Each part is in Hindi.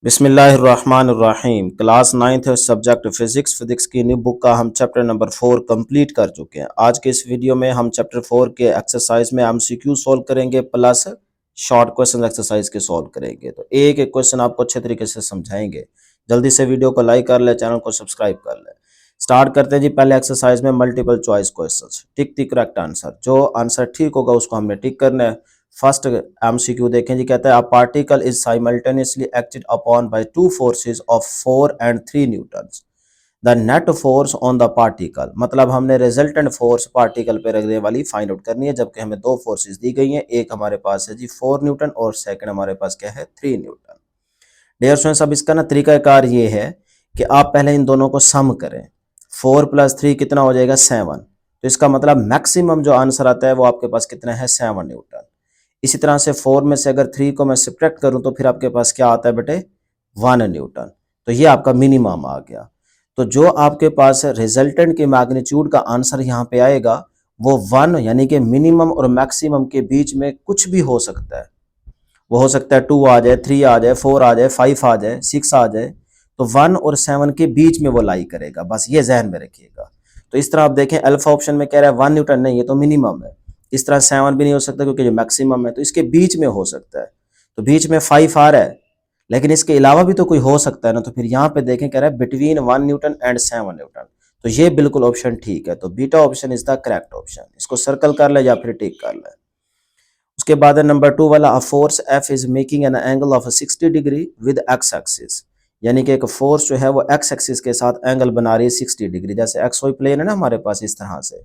बिस्मिल्लाहिर्रहमानिर्रहीम। क्लास 9th सब्जेक्ट फिजिक्स की न्यू बुक का हम चैप्टर नंबर 4 कंप्लीट कर चुके हैं। आज के इस वीडियो में हम चैप्टर 4 के एक्सरसाइज में एमसीक्यू सॉल्व करेंगे प्लस शॉर्ट क्वेश्चन एक्सरसाइज के सॉल्व करेंगे। तो एक एक क्वेश्चन आपको अच्छे तरीके से समझाएंगे। जल्दी से वीडियो को लाइक कर ले, चैनल को सब्सक्राइब कर ले। स्टार्ट करते हैं जी। पहले एक्सरसाइज में multiple choice question, tick the correct answer. जो आंसर ठीक होगा उसको हमने टिक करना है। फर्स्ट एमसीक्यू देखें जी। कहता है a particle is simultaneously acted upon by two forces of 4 and 3 Newton's. The net force on the particle, मतलब हमने रिजल्टेंट फोर्स पार्टिकल पे लगने वाली फाइंड आउट करनी है, जबकि हमें दो फोर्सेस दी गई हैं। एक हमारे पास है जी 4 न्यूटन और सेकंड हमारे पास क्या है 3 न्यूटन। डियर स्टूडेंट्स, अब इसका ना तरीकाकार ये है कि आप पहले इन दोनों को सम करें। 4 + 3 कितना हो जाएगा 7। तो इसका मतलब मैक्सिमम जो आंसर आता है वो आपके पास कितना है 7 न्यूटन। इसी तरह से 4 में से अगर 3 को मैं सब्ट्रैक्ट करूं तो फिर आपके पास क्या आता है बेटे 1 न्यूटन। तो ये आपका मिनिमम आ गया। तो जो आपके पास रिजल्टेंट के मैग्नीट्यूड का आंसर यहाँ पे आएगा वो 1 यानी कि मिनिमम और मैक्सिमम के बीच में कुछ भी हो सकता है। वो हो सकता है 2 आ जाए, 3 आ जाए, 4 आ जाए, 5 आ जाए, 6 आ जाए। तो 1 और 7 के बीच में वो लाई करेगा, बस ये जहन में रखिएगा। तो इस तरह आप देखें अल्फा ऑप्शन में कह रहा है 1 न्यूटन, नहीं ये तो मिनिमम है। इस तरह 7 भी नहीं हो सकता क्योंकि ये मैक्सिमम है, तो इसके बीच में हो सकता है। तो बीच में 5 आ रहा है, लेकिन इसके अलावा भी तो कोई हो सकता है ना। तो फिर यहाँ पे देखें कह रहा है बिटवीन 1 न्यूटन एंड 7 न्यूटन। तो ये बिल्कुल ऑप्शन ठीक है। तो beta option is the correct option. इसको सर्कल कर ले या फिर टिक कर ले। उसके बाद है नंबर 2 वाला, a force F is making an angle of 60 degree with x axis. यानी कि एक फोर्स जो है वो एक्स एक्सिस के साथ एंगल बना रही है 60 डिग्री। जैसे एक्स वाई प्लेन है ना हमारे पास, इस तरह से।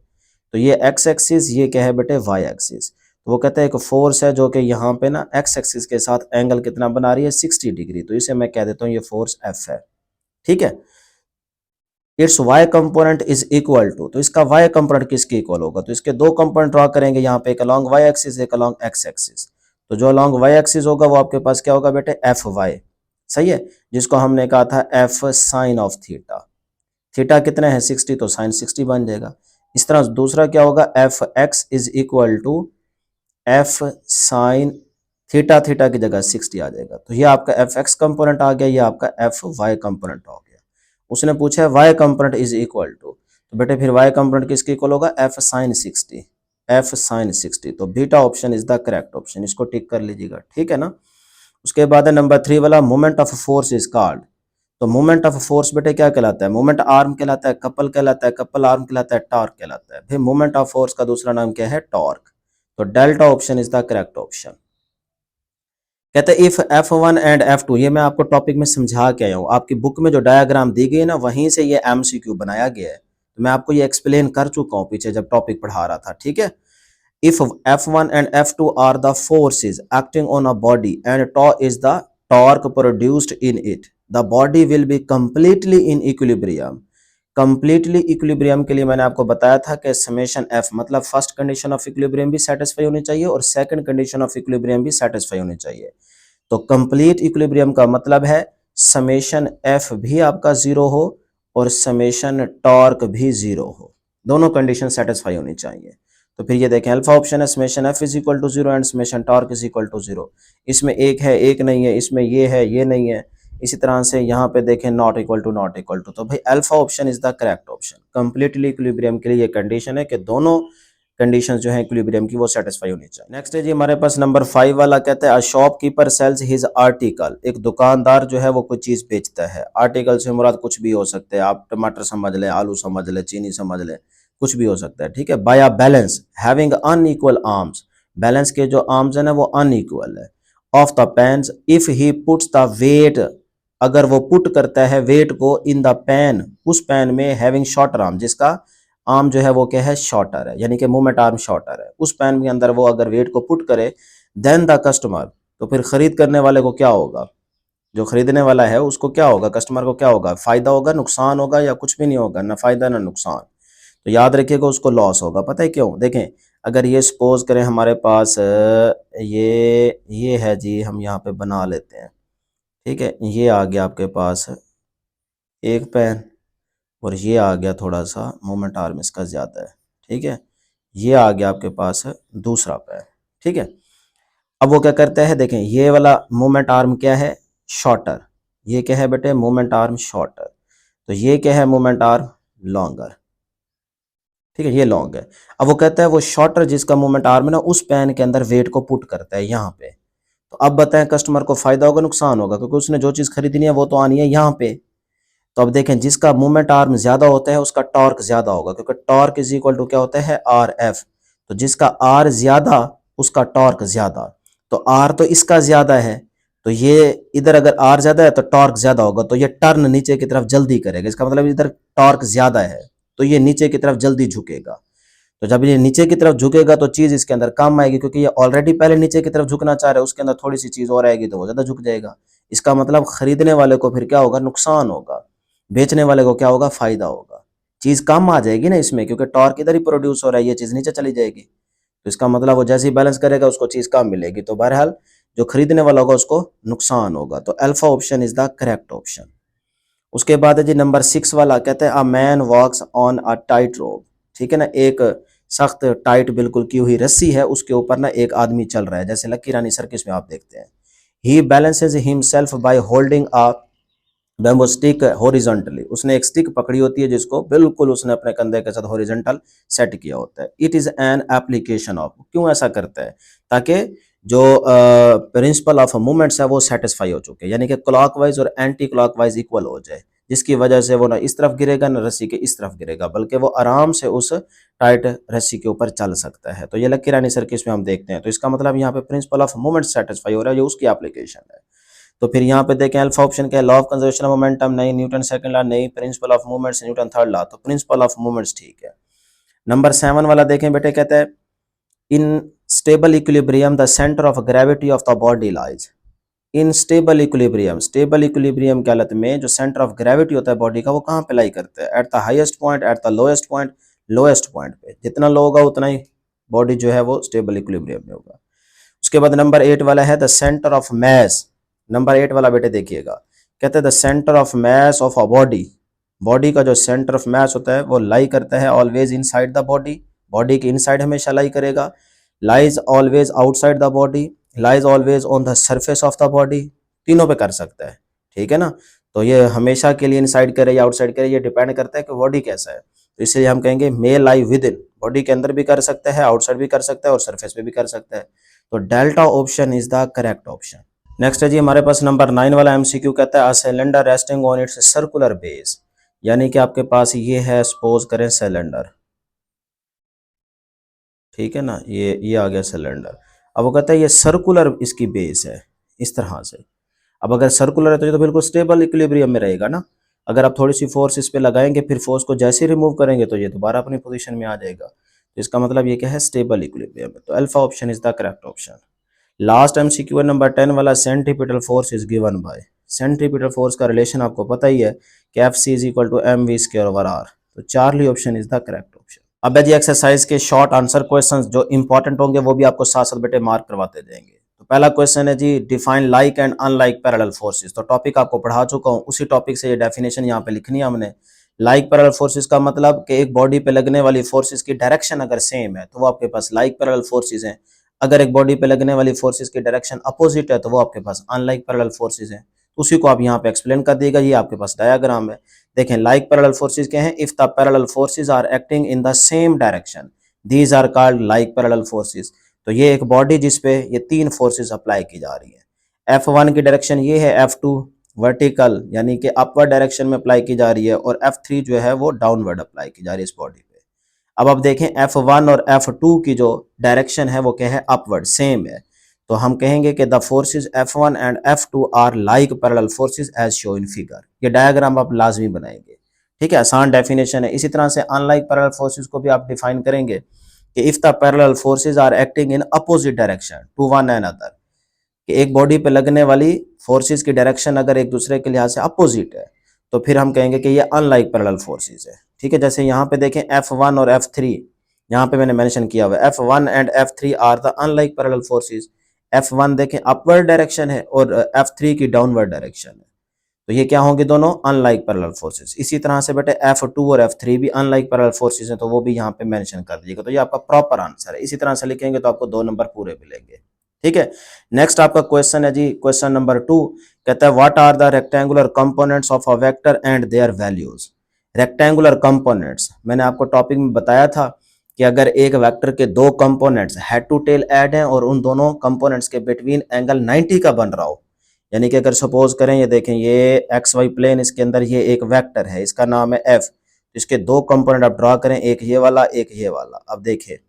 तो ये एक्स एक्सिस, ये क्या है बेटे वाई एक्सिस। तो वो कहते हैं एक फोर्स है जो कि यहाँ पे ना एक्स एक्सिस के साथ एंगल कितना बना रही है 60 डिग्री। तो इसे मैं कह देता हूँ ये फोर्स एफ है। ठीक है। Its Y component is equal to, तो इसका वाई कंपोनेंट किसके इक्वल होगा। तो इसके दो कंपोनेंट ड्रॉ करेंगे यहाँ पे, एक अलॉन्ग वाई एक्सिस, एक अलॉन्ग एक्स एक्सिस। तो जो अलॉन्ग वाई एक्सिस होगा वो आपके पास क्या होगा बेटे एफ वाई। सही है। जिसको हमने कहा था F sine of theta. Theta कितना है 60, तो साइन 60 बन जाएगा। इस तरह दूसरा क्या होगा F X is equal to F sine theta, theta की जगह 60 आ जाएगा। तो ये आपका एफ एक्स कंपोनेंट आ गया, ये आपका एफ वाई कंपोनेंट हो गया। उसने पूछा है Y component is equal to, तो बेटे फिर वाई कंपोनेंट किसके इक्वल होगा एफ साइन 60, एफ साइन 60। तो beta option is the correct option. इसको टिक कर लीजिएगा, ठीक है ना। उसके बाद है नंबर 3 वाला, moment of force is called. तो मोमेंट ऑफ फोर्स बेटे क्या कहलाता है, मोमेंट आर्म कहलाता है, कपल कहलाता है, कपल आर्म कहलाता है, टॉर्क कहलाता है। फिर मोमेंट ऑफ फोर्स का दूसरा नाम क्या है टॉर्क। तो delta option is the correct option. कहते हैं इफ F1 एंड F2, ये मैं आपको टॉपिक में समझा के आया हूँ। आपकी बुक में जो डायग्राम दी गई है ना वहीं से ये MCQ बनाया गया है। तो मैं आपको ये एक्सप्लेन कर चुका हूँ पीछे जब टॉपिक पढ़ा रहा था, ठीक है। If F1 and F2 are the forces acting on a body and tau is the torque produced in it, the body will be completely in equilibrium. Completely equilibrium के लिए मैंने आपको बताया था कि समेशन एफ, मतलब फर्स्ट कंडीशन ऑफ इक्विलिब्रियम भी सेटिस्फाई होनी चाहिए और सेकंड कंडीशन ऑफ इक्विलिब्रियम भी सेटिस्फाई होनी चाहिए। तो कंप्लीट इक्विलिब्रियम का मतलब है समेशन एफ भी आपका 0 हो और समेशन टॉर्क भी 0 हो, दोनों कंडीशन सेटिस्फाई होनी चाहिए। तो फिर ये देखें अल्फा ऑप्शन है summation F is equal to 0 and summation torque is equal to 0। इसमें एक है एक नहीं है, इसमें ये है ये नहीं है। इसी तरह से यहाँ पे देखें not equal to not equal to. तो भाई alpha option is the correct option. Completely equilibrium के लिए ये कंडीशन है कि दोनों कंडीशंस जो है इक्विलिब्रियम की वो सेटिस्फाई होनी चाहिए। नेक्स्ट है जी हमारे पास नंबर 5 वाला, कहता है a shopkeeper sales his article. एक दुकानदार जो है वो कोई चीज बेचता है। आर्टिकल से मुराद कुछ भी हो सकते हैं, आप टमाटर समझ ले, आलू समझ ले, चीनी समझ ले, कुछ भी हो सकता है, ठीक है। By a balance having unequal arms, balance के जो आर्म्स है ना वो अनइक्वल है। Of the pans if he puts the weight, अगर वो पुट करता है वेट को इन द पेन, उस पेन में, हैविंग शॉर्टर आर्म, जिसका आर्म जो है वो क्या है शॉर्टर है, यानी कि मूवमेंट आर्म शॉर्टर है, उस पेन के अंदर वो अगर वेट को पुट करे देन द कस्टमर, तो फिर खरीद करने वाले को क्या होगा, जो खरीदने वाला है उसको क्या होगा, कस्टमर को क्या होगा, फायदा होगा, नुकसान होगा, या कुछ भी नहीं होगा, ना फायदा ना नुकसान। तो याद रखिएगा उसको लॉस होगा। पता है क्यों, देखें अगर ये सपोज करें हमारे पास ये है जी, हम यहाँ पे बना लेते हैं, ठीक है। ये आ गया आपके पास एक पेन और ये आ गया थोड़ा सा मोमेंट आर्म इसका ज़्यादा है, ठीक है। ये आ गया आपके पास दूसरा पेन, ठीक है। अब वो क्या करता है, देखें ये वाला मोमेंट आर्म क्या है शॉर्टर, ये क्या है बेटे, मोमेंट आर्म शॉर्टर। तो ये क्या है, मोमेंट आर्म लॉन्गर। ठीक है, ये लॉन्ग है। अब वो कहता है वो शॉर्टर जिसका मोमेंट आर्म है ना, उस पेन के अंदर वेट को पुट करता है यहाँ पे। तो अब बताएं कस्टमर को फायदा होगा नुकसान होगा, क्योंकि उसने जो चीज खरीदनी है वो तो आनी है यहाँ पे। तो अब देखें, जिसका मूवमेंट आर्म ज्यादा होता है उसका टॉर्क ज्यादा होगा, क्योंकि टॉर्क इज इक्वल टू क्या होता है, आर एफ। तो जिसका आर ज्यादा उसका टॉर्क ज्यादा। तो आर तो इसका ज्यादा है, तो ये इधर अगर आर ज्यादा है तो टॉर्क ज्यादा होगा, तो ये टर्न नीचे की तरफ जल्दी करेगा। इसका मतलब इधर टॉर्क ज्यादा है तो ये नीचे की तरफ जल्दी झुकेगा। तो जब ये नीचे की तरफ झुकेगा तो चीज इसके अंदर कम आएगी, क्योंकि ये ऑलरेडी पहले नीचे की तरफ झुकना चाह रहा है, उसके अंदर थोड़ी सी चीज और आएगी तो वो ज्यादा झुक जाएगा। इसका मतलब खरीदने वाले को फिर क्या होगा, नुकसान होगा। बेचने वाले को क्या होगा, फायदा होगा। चीज कम आ जाएगी ना इसमें, क्योंकि टॉर्क इधर ही प्रोड्यूस हो रहा है, ये चीज नीचे चली जाएगी। तो इसका मतलब वो जैसे ही बैलेंस करेगा उसको चीज कम मिलेगी। तो बहरहाल जो खरीदने वाला होगा उसको नुकसान होगा। तो alpha option is the correct option. उसके बाद है जी नंबर 6 वाला, कहते हैं a man walks on a tight rope. ठीक है ना, एक सख्त टाइट बिल्कुल की हुई रस्सी है, उसके ऊपर ना एक आदमी चल रहा है, जैसे लकी रानी सर्किस में आप देखते हैं। He balances himself by holding a bamboo stick horizontally. उसने एक स्टिक पकड़ी होती है जिसको बिल्कुल उसने अपने कंधे के साथ हॉरिजॉन्टल सेट किया होता है। It is an application of, क्यों ऐसा करता है, ताकि जो प्रिंसिपल ऑफ मूवमेंट्स है वो सेटिस्फाई हो चुके, यानी कि क्लॉकवाइज और एंटी क्लॉकवाइज इक्वल हो जाए, जिसकी वजह से वो ना इस तरफ गिरेगा ना रस्सी के इस तरफ गिरेगा, बल्कि वो आराम से उस टाइट रस्सी के ऊपर चल सकता है। तो ये लकी रानी सर्किस में हम देखते हैं। तो इसका मतलब यहाँ पे प्रिंसिपल ऑफ मूवमेंट सेटिस्फाई हो रहा है, ये उसकी एप्लीकेशन है। तो फिर यहाँ पे देखें अल्फा ऑप्शन क्या है, law of conservation of momentum नहीं, न्यूटन सेकंड लॉ नहीं, principle of movements Newton third law. तो प्रिंसिपल ऑफ मूवमेंट्स ठीक है। नंबर 7 वाला देखें बेटे, कहता है in stable equilibrium the centre of gravity of the body lies. In stable equilibrium, stable equilibrium की हालत में जो सेंटर ऑफ ग्रेविटी होता है बॉडी का, वो कहाँ पे लाई करता है, at the highest point, at the lowest point, lowest point पे। जितना लो होगा उतना ही बॉडी जो है वो स्टेबल इक्विलिब्रियम में होगा। उसके बाद नंबर 8 वाला है the centre of mass. Number 8 वाला बेटे देखिएगा, कहते हैं the centre of mass of a body. Body का जो सेंटर ऑफ मैस होता है वो लाई करता है always inside the body, body के इनसाइड हमेशा लाई करेगा। Lies always outside the body, lies always on the surface of the body, तीनों पे कर सकता है। ठीक है ना, तो ये हमेशा के लिए इनसाइड करे या आउटसाइड करे, ये डिपेंड करता है कि बॉडी कैसा है। तो इसलिए हम कहेंगे मे लाई विद इन, बॉडी के अंदर भी कर सकता है, आउटसाइड भी कर सकता है और सरफेस पे भी कर सकता है। तो delta option is the correct option. Next है जी हमारे पास नंबर 9 वाला एमसीक्यू, कहता है a cylinder resting on it's circular base. यानी कि आपके पास ये है, सपोज करें सिलेंडर, ठीक है ना, ये आ गया सिलेंडर। अब वो कहता है ये सर्कुलर इसकी बेस है, इस तरह से। अब अगर सर्कुलर है तो ये तो बिल्कुल स्टेबल इक्विलिब्रियम में रहेगा ना। अगर आप थोड़ी सी फोर्स इस पे लगाएंगे, फिर फोर्स को जैसे ही रिमूव करेंगे तो ये दोबारा अपनी पोजीशन में आ जाएगा। तो इसका मतलब ये क्या है, स्टेबल इक्विलिब्रियम है। तो alpha option is the correct option. Last MCQ number 10 वाला, centripetal force is given by. Centripetal force का रिलेशन आपको पता ही है कि F C is equal to M V square over R. तो Charlie option is the correct option. अब है जी एक्सरसाइज के शॉर्ट आंसर क्वेश्चंस जो इंपॉर्टेंट होंगे वो भी आपको साथ साथ बेटे मार्क करवाते जाएंगे। तो पहला क्वेश्चन है जी, define like and unlike parallel forces. तो टॉपिक आपको पढ़ा चुका हूँ, उसी टॉपिक से ये डेफिनेशन यहाँ पे लिखनी है हमने। लाइक पैरेलल फोर्सेस का मतलब कि एक बॉडी पे लगने वाली फोर्सेस की डायरेक्शन अगर सेम है तो वो आपके पास लाइक पैरेलल फोर्सेस हैं। अगर एक बॉडी पे लगने वाली फोर्सेस की डायरेक्शन अपोजिट है तो वो आपके पास अनलाइक पैरेलल फोर्सेस हैं। उसी को आप यहाँ पे एक्सप्लेन कर देगा, ये आपके पास डायग्राम है। देखें लाइक पैरेलल फोर्सेस क्या हैं, if the parallel forces are acting in the same direction these are called like parallel forces. तो ये एक बॉडी जिसपे ये तीन फोर्सेस अप्लाई की जा रही है। F1 की डायरेक्शन ये है, F2 वर्टिकल यानी कि अपवर्ड डायरेक्शन में अप्लाई की जा रही है, और F3 जो है वो डाउनवर्ड अप्लाई की जा रही है इस बॉडी पे। अब आप देखें F1 और F2 की जो डायरेक्शन है वो क्या है, अपवर्ड सेम है। तो हम कहेंगे कि the forces F1 and F2 are like parallel forces as show in figure. ये डायग्राम आप लाजमी बनाएंगे, ठीक है, आसान डेफिनेशन है। इसी तरह से अनलाइक पैरेलल फोर्सेस को भी आप डिफाइन करेंगे कि if the parallel forces are acting in opposite direction to one another, कि एक बॉडी पे लगने वाली फोर्सेस की डायरेक्शन अगर एक दूसरे के लिहाज से अपोजिट है तो फिर हम कहेंगे कि ये अनलाइक पैरेलल फोर्सेस है। ठीक है, जैसे यहाँ पे देखें F1 और F3, यहाँ पे मैंने मेंशन किया हुआ है F1 and F3 are the unlike parallel forces. F1 देखें अपवर्ड डायरेक्शन है और F3 की डाउनवर्ड डायरेक्शन है, तो ये क्या होंगे, दोनों अनलाइक पैरेलल फोर्सेस। इसी तरह से बेटे F2 और F3 भी अनलाइक पैरेलल फोर्सेस हैं, तो वो भी यहाँ पे मेंशन कर दीजिएगा। तो ये आपका प्रॉपर आंसर है। इसी तरह से लिखेंगे तो आपको 2 नंबर पूरे मिलेंगे। ठीक है। नेक्स्ट आपका क्वेश्चन है जी, क्वेश्चन नंबर 2 कहता है what are the rectangular components of a vector and their values. Rectangular components मैंने आपको टॉपिक में बताया था कि अगर एक वेक्टर के दो components head to tail add हैं और उन दोनों कंपोनेंट्स के बिटवीन एंगल 90 का बन रहा हो, यानी कि अगर सपोज करें ये देखें ये एक्स वाई प्लेन, इसके अंदर ये एक वेक्टर है, इसका नाम है एफ, इसके दो कंपोनेंट आप ड्रॉ करें, एक ये वाला एक ये वाला। अब देखिए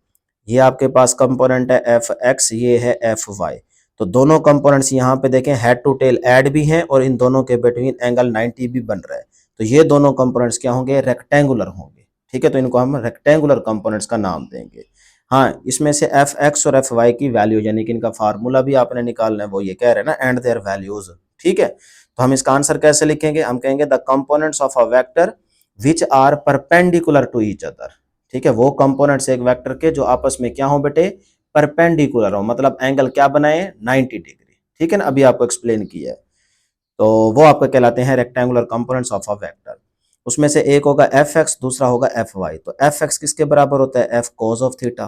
ये आपके पास कंपोनेंट है एफ एक्स, ये है एफ वाई, तो दोनों कंपोनेंट्स यहाँ पे देखें हेड टू टेल ऐड भी हैं और इन दोनों के बिटवीन एंगल 90 भी बन रहा है, तो ये दोनों कंपोनेंट्स क्या होंगे, रेक्टेंगुलर होंगे। ठीक है, तो इनको हम रेक्टेंगुलर कंपोनेंट्स का नाम देंगे। हाँ, इसमें से एफ एक्स और एफ वाई की वैल्यू यानी कि इनका फार्मूला भी आपने निकालना है, वो ये कह रहे हैं ना एंड देयर वैल्यूज। ठीक है, तो हम इसका आंसर कैसे लिखेंगे, हम कहेंगे the components of a vector which are perpendicular to each other. ठीक है, वो कंपोनेंट्स एक वेक्टर के जो आपस में क्या हो बेटे, परपेंडिकुलर हो, मतलब एंगल क्या बनाए, 90 डिग्री। ठीक है ना, अभी आपको एक्सप्लेन किया है, तो वो आपको कहलाते हैं rectangular components of a vector. उसमें से एक होगा एफ एक्स, दूसरा होगा एफ वाई। तो एफ एक्स किसके बराबर होता है, एफ कॉज ऑफ थीटा।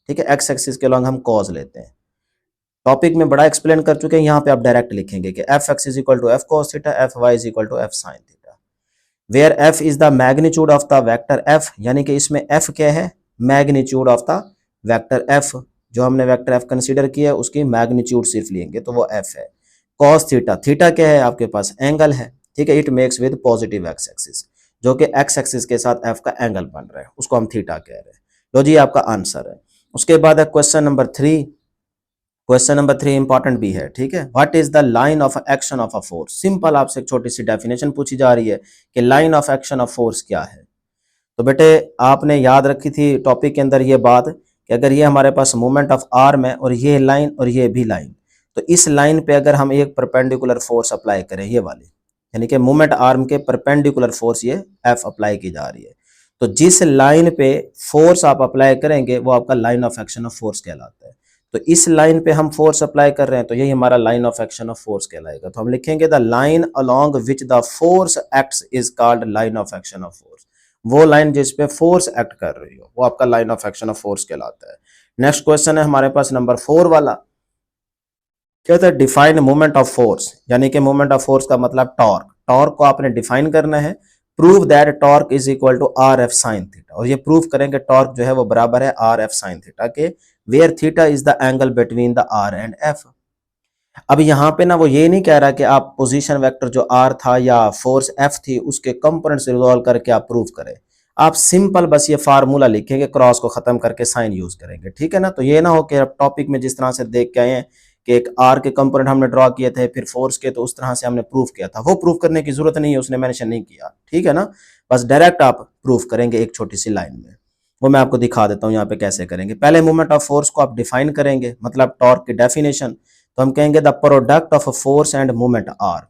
ठीक है, एक्स एक्सिस के लॉन्ग हम कॉज लेते हैं, टॉपिक में बड़ा एक्सप्लेन कर चुके हैं, यहाँ पे आप डायरेक्ट लिखेंगे कि F X is equal to F cos theta, F Y is equal to F sine theta, where F is the magnitude of the vector F, यानी कि इसमें एफ क्या है, magnitude of the vector F, जो हमने वेक्टर एफ कंसीडर किया है उसकी मैग्नीट्यूड सिर्फ लेंगे तो वो एफ है। कॉस थीटा, थीटा क्या है आपके पास, एंगल है। ठीक है, it makes with positive x axis, जो कि एक्स एक्सिस के साथ एफ का एंगल बन रहा है, उसको हम थीटा कह रहे हैं। लो जी, आपका आंसर है। उसके बाद है question number 3। Question number 3 important भी है। ठीक है, what is the line of action of a force. Simple आपसे एक छोटी सी डेफिनेशन पूछी जा रही है कि line of action of force क्या है। तो बेटे आपने याद रखी थी टॉपिक के अंदर ये बात कि अगर ये हमारे पास मोमेंट ऑफ आर्म है और ये लाइन और ये भी लाइन, तो इस लाइन पे अगर हम एक परपेंडिकुलर फोर्स अप्लाई करें, ये वाली, यानी कि मोमेंट आर्म के परपेंडिकुलर फोर्स ये एफ अप्लाई की जा रही है, तो जिस लाइन पे फोर्स आप अप्लाई करेंगे वो आपका line of action of force कहलाता है। तो इस लाइन पे हम फोर्स अप्लाई कर रहे हैं तो यही हमारा line of action of force कहलाएगा। तो हम लिखेंगे the line along which the force acts is called line of action of force. वो लाइन जिस पे फोर्स एक्ट कर रही हो वो आपका line of action of force कहलाता है। नेक्स्ट क्वेश्चन है हमारे पास नंबर 4 वाला, क्या होता है, डिफाइन मोमेंट ऑफ फोर्स, यानी कि मोमेंट ऑफ फोर्स का मतलब टॉर्क। टॉर्क को आपने डिफाइन करना है। Prove that torque is equal to R F sine theta, और ये प्रूव करेंगे टॉर्क जो है वो बराबर है आर एफ साइन थीटा के, where theta is the angle between the R and F. अब यहाँ पे ना वो ये नहीं कह रहा कि आप पोजीशन वेक्टर जो आर था या फोर्स एफ थी उसके कंपोनेंट से रिजॉल्व करके आप प्रूव करें। आप सिंपल बस ये फार्मूला लिखेंगे, क्रॉस को खत्म करके साइन यूज करेंगे। ठीक है ना, तो ये ना हो कि अब टॉपिक में जिस तरह से देख के आए हैं कि एक आर के कंपोनेंट हमने ड्रॉ किए थे फिर फोर्स के, तो उस तरह से हमने प्रूफ किया था, वो प्रूफ करने की जरूरत नहीं है, उसने मेंशन नहीं किया। ठीक है ना, बस डायरेक्ट आप प्रूफ करेंगे एक छोटी सी लाइन में। वो मैं आपको दिखा देता हूँ यहाँ पे कैसे करेंगे। पहले मोमेंट ऑफ फोर्स को आप डिफाइन करेंगे, मतलब टॉर्क की डेफिनेशन। तो हम कहेंगे the product of force and moment R.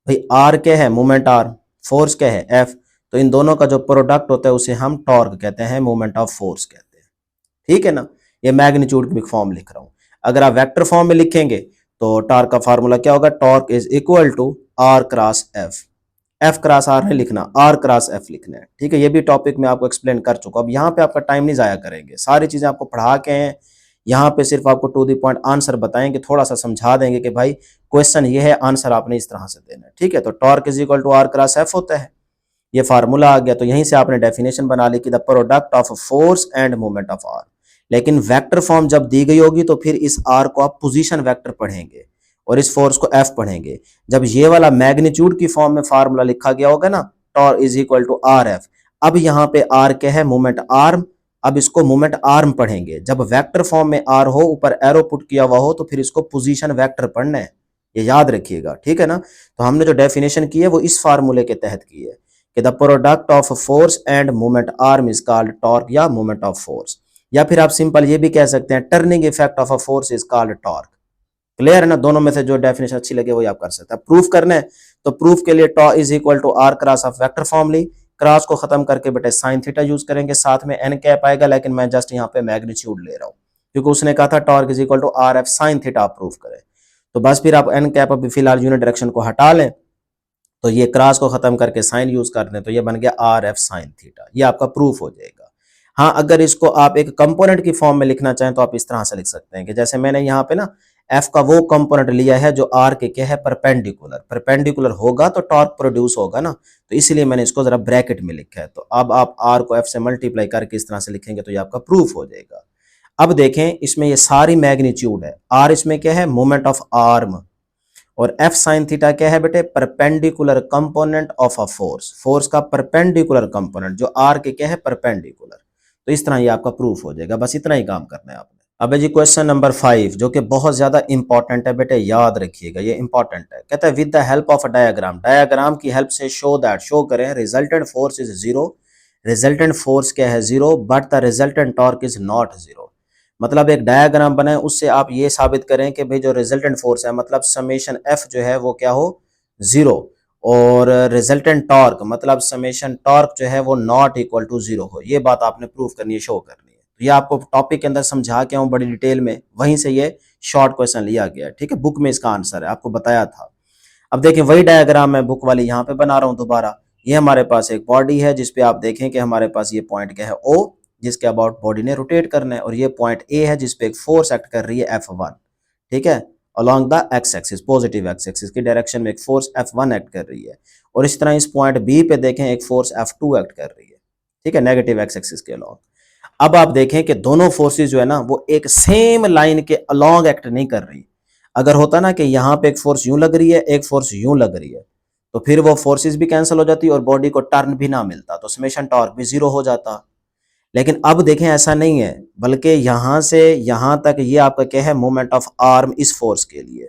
भाई आर क्या है, मोमेंट आर, फोर्स क्या है एफ, तो इन दोनों का जो प्रोडक्ट होता है उसे हम टॉर्क कहते हैं, मोमेंट ऑफ फोर्स कहते हैं। ठीक है ना, ये मैग्नीट्यूड की फॉर्म लिख रहा हूं। अगर आप वेक्टर फॉर्म में लिखेंगे तो टॉर्क का फार्मूला क्या होगा, torque is equal to R cross F. F cross R नहीं लिखना, आर क्रॉस एफ लिखना है। ठीक है, ये भी टॉपिक में आपको एक्सप्लेन कर चुका। अब यहाँ पे आपका टाइम नहीं जाया करेंगे, सारी चीजें आपको पढ़ा के हैं, यहाँ पे सिर्फ आपको टू द पॉइंट आंसर बताएंगे, थोड़ा सा समझा देंगे कि भाई क्वेश्चन ये है, आंसर आपने इस तरह से देना है। ठीक है, तो torque is equal to R cross F होता है, ये फार्मूला आ गया। तो यहीं से आपने डेफिनेशन बना ली कि the product of force and moment of R. लेकिन वेक्टर फॉर्म जब दी गई होगी तो फिर इस आर को आप पोजीशन वेक्टर पढ़ेंगे और इस फोर्स को एफ पढ़ेंगे। जब ये वाला मैग्नीट्यूड की फॉर्म में फार्मूला लिखा गया होगा ना, torque is equal to R F, अब यहाँ पे आर क्या है, मोमेंट आर्म, अब इसको मोमेंट आर्म पढ़ेंगे। जब वेक्टर फॉर्म में आर हो, ऊपर एरो पुट किया हुआ हो, तो फिर इसको पोजीशन वेक्टर पढ़ना है, ये याद रखिएगा। ठीक है ना, तो हमने जो डेफिनेशन की है वो इस फार्मूले के तहत की है कि the product of force and moment arm is called torque या मोमेंट ऑफ फोर्स, या फिर आप सिंपल ये भी कह सकते हैं turning effect of a force is called torque. Clear है ना, दोनों में से जो डेफिनेशन अच्छी लगे वही आप कर सकते हैं। प्रूफ करना है तो प्रूफ के लिए tau is equal to R cross of vector form ली, क्रॉस को खत्म करके बेटे साइन थीटा यूज करेंगे, साथ में एन कैप आएगा, लेकिन मैं जस्ट यहाँ पे मैग्नीट्यूड ले रहा हूँ क्योंकि उसने कहा था torque is equal to R F sine theta आप प्रूफ करें। तो बस फिर आप एन कैप अभी फिलहाल यूनिट डायरेक्शन को हटा लें, तो ये क्रॉस को खत्म करके साइन यूज कर दें, तो ये बन गया आर एफ साइन थीटा, ये आपका प्रूफ हो जाएगा। हाँ, अगर इसको आप एक कंपोनेंट की फॉर्म में लिखना चाहें तो आप इस तरह से लिख सकते हैं कि जैसे मैंने यहाँ पे ना एफ का वो कंपोनेंट लिया है जो आर के क्या है, परपेंडिकुलर। परपेंडिकुलर होगा तो टॉर्क प्रोड्यूस होगा ना, तो इसलिए मैंने इसको जरा ब्रैकेट में लिखा है। तो अब आप आर को एफ से मल्टीप्लाई करके इस तरह से लिखेंगे तो ये आपका प्रूफ हो जाएगा। अब देखें इसमें ये सारी मैग्नीट्यूड है, आर इसमें क्या है, मोमेंट ऑफ आर्म, और एफ साइन थीटा क्या है बेटे, perpendicular component of a force, force का परपेंडिकुलर कंपोनेंट जो आर के क्या है, परपेंडिकुलर। तो इस तरह ये आपका प्रूफ हो जाएगा, बस इतना ही काम करना है आपने। अब जी क्वेश्चन नंबर 5 जो कि बहुत ज्यादा इंपॉर्टेंट है बेटे, याद रखिएगा ये इंपॉर्टेंट है। कहता है with the help of a diagram, diagram की हेल्प से शो दैट, शो करें resultant force is zero, resultant force क्या है, zero, but the resultant torque is not zero. मतलब एक डायग्राम बनाए, उससे आप ये साबित करें कि भाई जो रिजल्टेंट फोर्स है मतलब समेशन एफ जो है वो क्या हो, जीरो, और रिजल्टेंट टॉर्क मतलब समेशन टॉर्क जो है वो नॉट इक्वल टू जीरो हो। ये बात आपने प्रूफ करनी है, शो करनी है। तो ये आपको टॉपिक के अंदर समझा के हूँ बड़ी डिटेल में, वहीं से ये शॉर्ट क्वेश्चन लिया गया है, ठीक है, बुक में इसका आंसर है, आपको बताया था। अब देखें वही डायग्राम मैं बुक वाली यहाँ पे बना रहा हूँ दोबारा। ये हमारे पास एक बॉडी है जिसपे आप देखें कि हमारे पास ये पॉइंट क्या है, ओ, जिसके अबाउट बॉडी ने रोटेट करना है, और ये पॉइंट ए है जिसपे एक फोर्स एक्ट कर रही है F1, ठीक है, along the x axis, positive x axis की डायरेक्शन में एक फोर्स F1 एक्ट कर रही है। और इस तरह इस पॉइंट बी पे देखें एक फोर्स F2 एक्ट कर रही है, ठीक है, नेगेटिव एक्स एक्सिस के अलोंग। अब आप देखें कि दोनों फोर्सेस जो है ना वो एक सेम लाइन के अलोंग एक्ट नहीं कर रही। अगर होता ना कि यहाँ पे एक फोर्स यूं लग रही है, एक फोर्स यूं लग रही है, तो फिर वो फोर्सेस भी कैंसिल हो जाती और बॉडी को टर्न भी ना मिलता, तो समेशन टॉर्क भी जीरो हो जाता। लेकिन अब देखें ऐसा नहीं है, बल्कि यहां से यहां तक ये आपका क्या है, मोमेंट ऑफ आर्म इस फोर्स के लिए,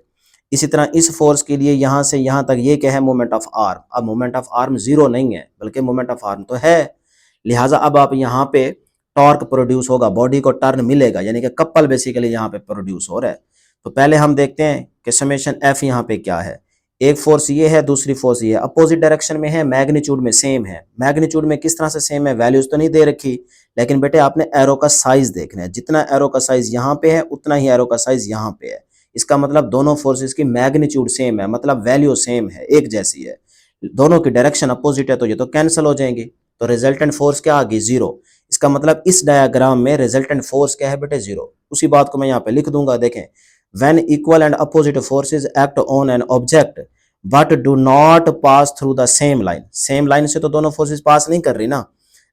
इसी तरह इस फोर्स के लिए यहां से यहां तक ये क्या है, मोमेंट ऑफ आर्म। अब मोमेंट ऑफ आर्म जीरो नहीं है बल्कि मोमेंट ऑफ आर्म तो है, लिहाजा अब आप यहाँ पे टॉर्क प्रोड्यूस होगा, बॉडी को टर्न मिलेगा, यानी कि कपल बेसिकली यहाँ पे प्रोड्यूस हो रहा है। तो पहले हम देखते हैं कि समेशन एफ यहाँ पे क्या है। एक फोर्स ये है, दूसरी फोर्स ये है, अपोजिट डायरेक्शन में है, मैग्नीट्यूड में सेम है। मैग्नीट्यूड में किस तरह से सेम है, वैल्यूज तो नहीं दे रखी, लेकिन बेटे आपने एरो का साइज देखना है, जितना एरो का साइज यहाँ पे है उतना ही एरो का साइज यहाँ पे है। इसका मतलब दोनों फोर्सेस की मैग्नीट्यूड सेम है, मतलब वैल्यू सेम है, एक जैसी है। दोनों की डायरेक्शन अपोजिट है तो ये तो कैंसिल हो जाएंगी, तो रिजल्टेंट फोर्स क्या आ गई, जीरो। इसका मतलब इस डायग्राम में रिजल्टेंट फोर्स क्या है बेटे, जीरो। उसी बात को मैं यहाँ पे लिख दूंगा, देखें, when equal and opposite forces act on an object but do not pass through the same line, same line से तो दोनों forces पास नहीं कर रही ना,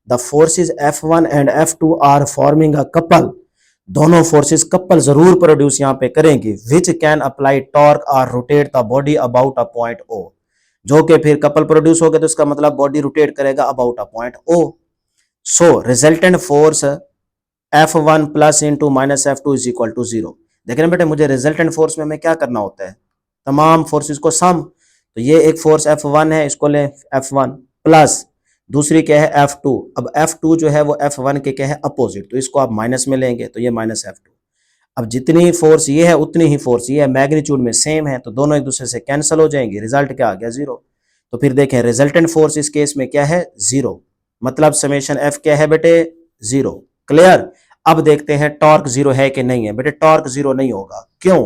the forces F1 and F2 are forming a couple, दोनों forces couple जरूर प्रोड्यूस यहाँ पे करेंगी, which can apply torque or rotate the body about a point O, जो कि फिर कपल प्रोड्यूस हो गए तो इसका मतलब बॉडी रोटेट करेगा about a point O। So resultant force F1 plus into minus F2 is equal to zero. देख रहे हैं बेटे, मुझे रिजल्टेंट फोर्स में हमें क्या करना होता है, तमाम फोर्सेस को सम। तो ये एक फोर्स F1 है, इसको ले F1 प्लस दूसरी क्या है F2। अब F2 जो है वो F1 के क्या है, अपोजिट, तो इसको आप माइनस में लेंगे तो ये माइनस F2। अब जितनी फोर्स ये है उतनी ही फोर्स ये है, मैग्नीट्यूड में सेम है, तो दोनों एक दूसरे से कैंसिल हो जाएंगे, रिजल्ट क्या आ गया, जीरो। तो फिर देखें रिजल्टेंट फोर्स इस केस में क्या है, जीरो, मतलब समेशन F क्या है बेटे, जीरो। क्लियर। अब देखते हैं टॉर्क जीरो है कि नहीं है। बेटे टॉर्क जीरो नहीं होगा, क्यों,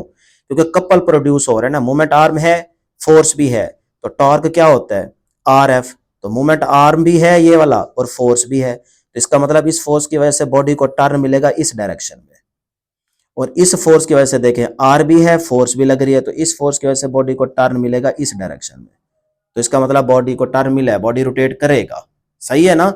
क्योंकि कपल प्रोड्यूस हो रहा है ना, मोमेंट आर्म है, फोर्स भी है, तो टॉर्क क्या होता है, आर एफ। तो मोमेंट आर्म भी है ये वाला और फोर्स भी है, तो इसका मतलब इस फोर्स की वजह से बॉडी को टर्न मिलेगा इस डायरेक्शन में, और इस फोर्स की वजह से देखें आर भी है, फोर्स भी लग रही है, तो इस फोर्स की वजह से बॉडी को टर्न मिलेगा इस डायरेक्शन में। तो इसका मतलब बॉडी को टर्न मिला है, बॉडी रोटेट करेगा, सही है ना।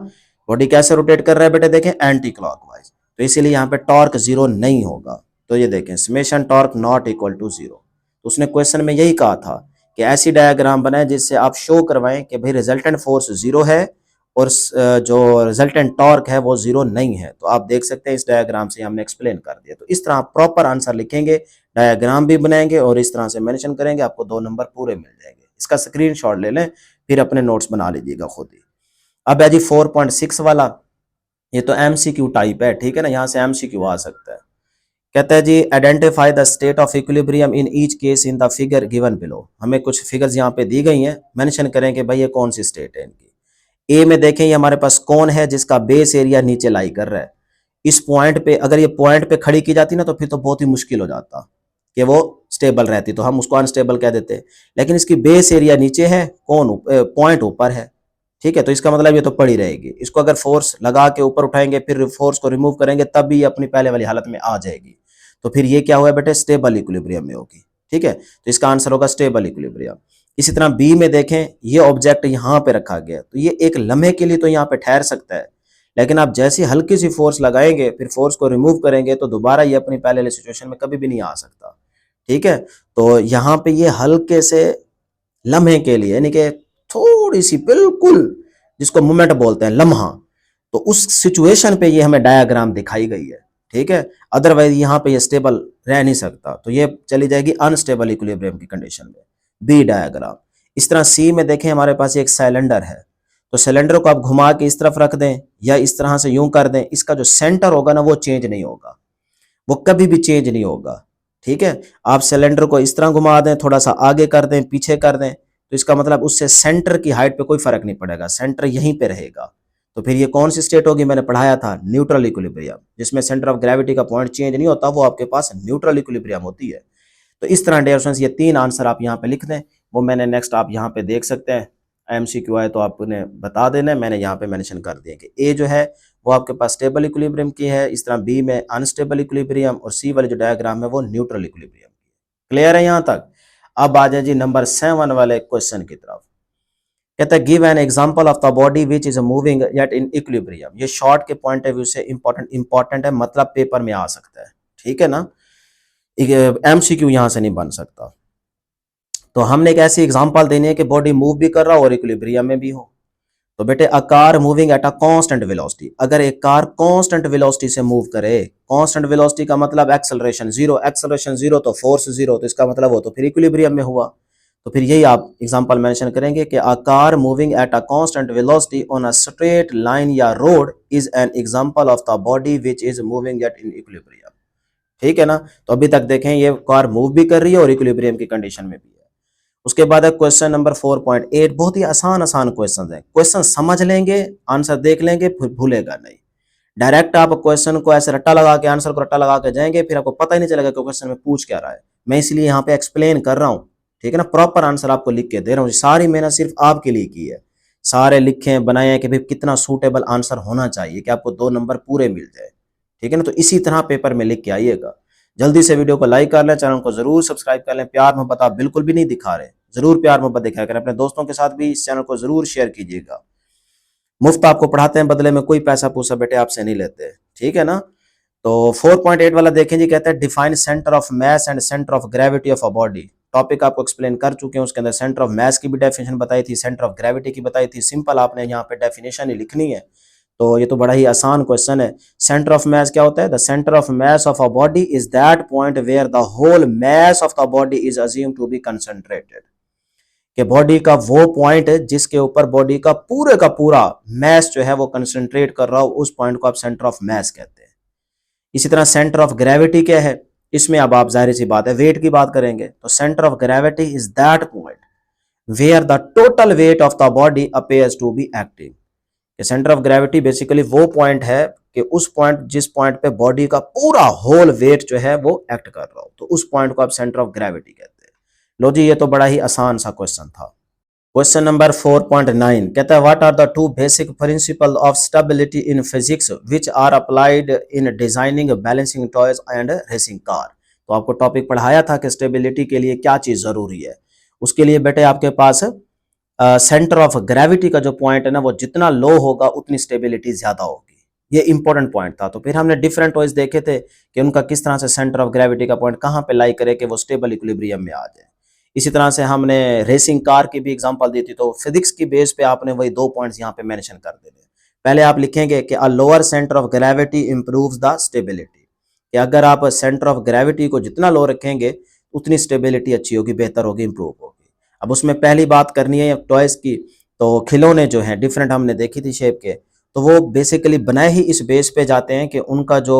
बॉडी कैसे रोटेट कर रहा है बेटे, देखें एंटी क्लॉकवाइज, तो इसीलिए यहाँ पे टॉर्क जीरो नहीं होगा। तो ये देखें summation torque not equal to zero. तो उसने क्वेश्चन में यही कहा था कि ऐसी डायग्राम बनाए जिससे आप शो करवाएं कि भाई रिजल्टेंट फोर्स जीरो है और जो रिजल्टेंट टॉर्क है वो जीरो नहीं है। तो आप देख सकते हैं इस डायग्राम से हमने एक्सप्लेन कर दिया। तो इस तरह प्रॉपर आंसर लिखेंगे, डायग्राम भी बनाएंगे और इस तरह से मेंशन करेंगे, आपको 2 नंबर पूरे मिल जाएंगे। इसका स्क्रीनशॉट ले लें, फिर अपने नोट्स बना लीजिएगा खुद ही। अब है जी 4.6 वाला, ये तो एमसीक्यू टाइप है, ठीक है ना, यहाँ से एमसीक्यू आ सकता है। कहता है जी identify the state of equilibrium in each case in the figure given below. हमें कुछ फिगर्स यहाँ पे दी गई हैं, मेंशन करें कि भाई ये कौन सी स्टेट है इनकी। ए में देखें ये हमारे पास कौन है जिसका बेस एरिया नीचे लाई कर रहा है। इस पॉइंट पे अगर ये पॉइंट पे खड़ी की जाती ना तो फिर तो बहुत ही मुश्किल हो जाता कि वो स्टेबल रहती, तो हम उसको अनस्टेबल कह देते। लेकिन इसकी बेस एरिया नीचे है, कौन पॉइंट ऊपर है, ठीक है, तो इसका मतलब ये तो पड़ी रहेगी। इसको अगर फोर्स लगा के ऊपर उठाएंगे फिर फोर्स को रिमूव करेंगे तब भी ये अपनी पहले वाली हालत में आ जाएगी। तो फिर ये क्या हुआ बेटे, स्टेबल इक्विलिब्रियम में होगी। ठीक है, तो इसका आंसर होगा स्टेबल इक्विलिब्रियम। इसी तरह बी में देखें, ये ऑब्जेक्ट यहाँ पे रखा गया, तो ये एक लम्हे के लिए तो यहाँ पे ठहर सकता है, लेकिन आप जैसी हल्की सी फोर्स लगाएंगे, फिर फोर्स को रिमूव करेंगे, तो दोबारा ये अपनी पहले वाली सिचुएशन में कभी भी नहीं आ सकता। ठीक है, तो यहाँ पे ये हल्के से लम्हे के लिए, यानी कि थोड़ी सी बिल्कुल, जिसको मोमेंट बोलते हैं, लम्हा, तो उस सिचुएशन पे ये हमें डायग्राम दिखाई गई है। ठीक है, अदरवाइज यहाँ पे ये स्टेबल रह नहीं सकता, तो ये चली जाएगी अनस्टेबल इक्विलिब्रियम की कंडीशन में, बी डायग्राम। इस तरह सी में देखें, हमारे पास एक सिलेंडर है, तो सिलेंडर को आप घुमा के इस तरफ रख दें या इस तरह से यूं कर दें, इसका जो सेंटर होगा ना वो चेंज नहीं होगा, वो कभी भी चेंज नहीं होगा। ठीक है, आप सिलेंडर को इस तरह घुमा दें, थोड़ा सा आगे कर दें, पीछे कर दें, तो इसका मतलब उससे सेंटर की हाइट पे कोई फर्क नहीं पड़ेगा, सेंटर यहीं पे रहेगा। तो फिर ये कौन सी स्टेट होगी, मैंने पढ़ाया था न्यूट्रल इक्विलिब्रियम, जिसमें सेंटर ऑफ ग्रेविटी का पॉइंट चेंज नहीं होता, वो आपके पास न्यूट्रल इक्विलिब्रियम होती है। तो इस तरह डियर स्टूडेंट्स, ये 3 आंसर आप यहाँ पे लिख दें, वो मैंने नेक्स्ट आप यहाँ पे देख सकते हैं, एमसीक्यू आए तो आपने बता देना, मैंने यहाँ पे मेंशन कर दिया कि ए जो है वो आपके पास स्टेबल इक्विलिब्रियम की है, इस तरह बी में अनस्टेबल इक्विलिब्रियम, और सी वाले जो डायग्राम है वो न्यूट्रल इक्विलिब्रियम की है। क्लियर है यहाँ तक? अब आ जाए जी नंबर 7 वाले क्वेश्चन की तरफ। कहता है give an example of the body which is moving yet in equilibrium. ये शॉर्ट के पॉइंट ऑफ व्यू से इंपॉर्टेंट है, मतलब पेपर में आ सकता है। ठीक है ना, एमसीक्यू यहां से नहीं बन सकता। तो हमने एक ऐसी एग्जांपल देनी है कि बॉडी मूव भी कर रहा हो और इक्विलिब्रियम में भी हो। तो बेटे, अ car moving at a constant velocity, अगर एक कार कांस्टेंट वेलोसिटी से मूव करे, कांस्टेंट वेलोसिटी का मतलब एक्सेलरेशन जीरो, तो फोर्स जीरो, तो इसका मतलब हो तो फिर इक्विलिब्रियम में हुआ। तो फिर यही आप एग्जांपल मेंशन करेंगे कि a car moving at a constant velocity on a straight line या road is an example of the body which is moving at in equilibrium. ठीक है ना, तो अभी तक देखें ये कार मूव भी कर रही है और इक्विलिब्रियम की कंडीशन में भी है। उसके बाद है क्वेश्चन नंबर 4.8, बहुत ही आसान आसान क्वेश्चन है, क्वेश्चन समझ लेंगे, आंसर देख लेंगे, फिर भूलेगा नहीं। डायरेक्ट आप क्वेश्चन को ऐसे रट्टा लगा के, आंसर को रट्टा लगा के जाएंगे, फिर आपको पता ही नहीं चलेगा कि क्वेश्चन में पूछ क्या रहा है। मैं इसलिए यहाँ पे एक्सप्लेन कर रहा हूँ। ठीक है ना, प्रॉपर आंसर आपको लिख के दे रहा हूँ, सारी मेहनत सिर्फ आपके लिए की है, सारे लिखे बनाए हैं कि भाई कितना सूटेबल आंसर होना चाहिए कि आपको 2 नंबर पूरे मिल जाए। ठीक है ना, तो इसी तरह पेपर में लिख के आइएगा। जल्दी से वीडियो को लाइक कर लें, चैनल को जरूर सब्सक्राइब कर लें। प्यार मोहब्बत आप बिल्कुल भी नहीं दिखा रहे, जरूर प्यार मोहब्बत दिखाया करें, अपने दोस्तों के साथ भी इस चैनल को जरूर शेयर कीजिएगा। मुफ्त आपको पढ़ाते हैं, बदले में कोई पैसा पूसा बेटे आपसे नहीं लेते। ठीक है ना, तो 4.8 वाला देखें जी, कहते हैं define centre of mass and centre of gravity of a body. Topic आपको एक्सप्लेन कर चुके हैं, उसके अंदर सेंटर ऑफ मास की भी डेफिनेशन बताई थी, सेंटर ऑफ ग्रेविटी की बताई थी। सिंपल आपने यहाँ पे डेफिनेशन ही लिखनी है, तो ये तो बड़ा ही आसान क्वेश्चन है। सेंटर ऑफ मास क्या होता है? The centre of mass of a body is that point where the whole mass of the body is assumed to be concentrated. कि बॉडी का वो पॉइंट है जिसके ऊपर बॉडी का पूरा मास जो है वो कंसंट्रेट कर रहा हो, उस पॉइंट को आप सेंटर ऑफ मास कहते हैं। इसी तरह सेंटर ऑफ ग्रेविटी क्या है? इसमें अब आप जाहिर सी बात है वेट की बात करेंगे, तो centre of gravity is that point where the total weight of the body appears to be active. Centre of gravity basically वो पॉइंट है कि उस पॉइंट, जिस पॉइंट पे बॉडी का पूरा होल वेट जो है वो एक्ट कर रहा हो, तो उस पॉइंट को आप सेंटर ऑफ ग्रेविटी कहते हैं। लो जी, ये तो बड़ा ही आसान सा क्वेश्चन था। क्वेश्चन नंबर 4.9 कहता है what are the 2 basic principle of stability in physics which are applied in designing balancing toys and racing car. तो आपको टॉपिक पढ़ाया था कि स्टेबिलिटी के लिए क्या चीज जरूरी है। उसके लिए बेटे आपके पास सेंटर ऑफ ग्रेविटी का जो पॉइंट है ना, वो जितना लो होगा उतनी स्टेबिलिटी ज्यादा होगी। ये इंपॉर्टेंट पॉइंट था। तो फिर हमने डिफरेंट टॉयज देखे थे कि उनका किस तरह से सेंटर ऑफ ग्रेविटी का पॉइंट कहाँ पे लाई करे कि वो स्टेबल इक्विलिब्रियम में आ जाए। इसी तरह से हमने रेसिंग कार की भी एग्जांपल दी थी। तो फिजिक्स की बेस पे आपने वही 2 पॉइंट्स यहाँ पे मेंशन कर देने। पहले आप लिखेंगे कि a lower centre of gravity improves the stability, कि अगर आप सेंटर ऑफ ग्रेविटी को जितना लो रखेंगे उतनी स्टेबिलिटी अच्छी होगी, बेहतर होगी, इंप्रूव होगी। अब उसमें पहली बात करनी है टॉयज की, तो खिलौने जो हैं डिफरेंट हमने देखी थी शेप के, तो वो बेसिकली बनाए ही इस बेस पे जाते हैं कि उनका जो